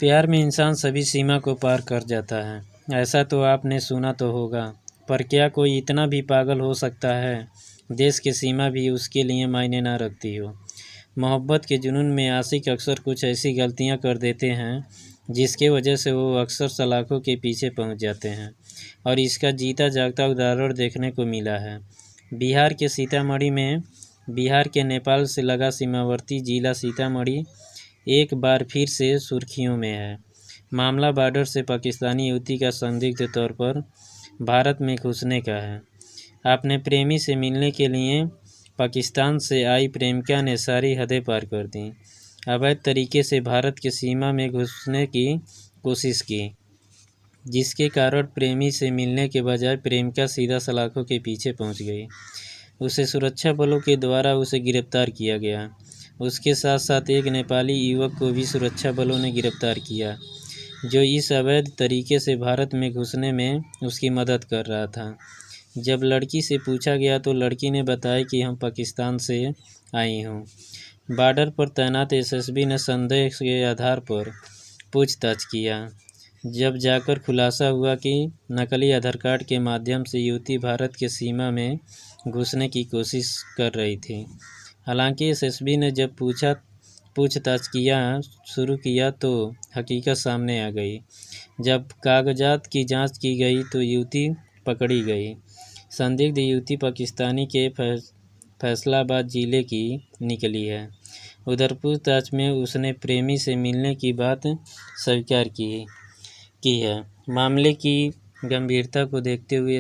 प्यार में इंसान सभी सीमा को पार कर जाता है। ऐसा तो आपने सुना तो होगा, पर क्या कोई इतना भी पागल हो सकता है देश की सीमा भी उसके लिए मायने ना रखती हो। मोहब्बत के जुनून में आशिक अक्सर कुछ ऐसी गलतियां कर देते हैं जिसके वजह से वो अक्सर सलाखों के पीछे पहुंच जाते हैं, और इसका जीता जागता उदाहरण देखने को मिला है। बिहार के सीतामढ़ी में बिहार के नेपाल से लगा सीमावर्ती जिला सीतामढ़ी एक बार फिर से सुर्खियों में है। मामला बॉर्डर से पाकिस्तानी युवती का संदिग्ध तौर पर भारत में घुसने का है। अपने प्रेमी से मिलने के लिए पाकिस्तान से आई प्रेमिका ने सारी हदें पार कर दी। अवैध तरीके से भारत की सीमा में घुसने की कोशिश की, जिसके कारण प्रेमी से मिलने के बजाय प्रेमिका सीधा सलाखों के पीछे पहुंच गई। उसे सुरक्षा बलों के द्वारा उसे गिरफ्तार किया गया। उसके साथ साथ एक नेपाली युवक को भी सुरक्षा बलों ने गिरफ्तार किया, जो इस अवैध तरीके से भारत में घुसने में उसकी मदद कर रहा था। जब लड़की से पूछा गया तो लड़की ने बताया कि हम पाकिस्तान से आई हूँ। बॉर्डर पर तैनात एसएसबी ने संदेह के आधार पर पूछताछ किया, जब जाकर खुलासा हुआ कि नकली आधार कार्ड के माध्यम से युवती भारत के सीमा में घुसने की कोशिश कर रही थी। हालांकि एसएसबी ने जब पूछताछ शुरू किया तो हकीकत सामने आ गई। जब कागजात की जांच की गई तो युवती पकड़ी गई। संदिग्ध युवती पाकिस्तानी के फैसलाबाद जिले की निकली है। उधर पूछताछ में उसने प्रेमी से मिलने की बात स्वीकार की है। मामले की गंभीरता को देखते हुए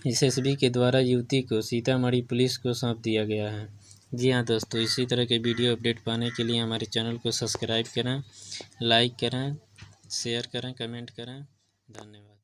एसएसबी के द्वारा युवती को सीतामढ़ी पुलिस को सौंप दिया गया है। जी हाँ दोस्तों, इसी तरह के वीडियो अपडेट पाने के लिए हमारे चैनल को सब्सक्राइब करें, लाइक करें, शेयर करें, कमेंट करें। धन्यवाद।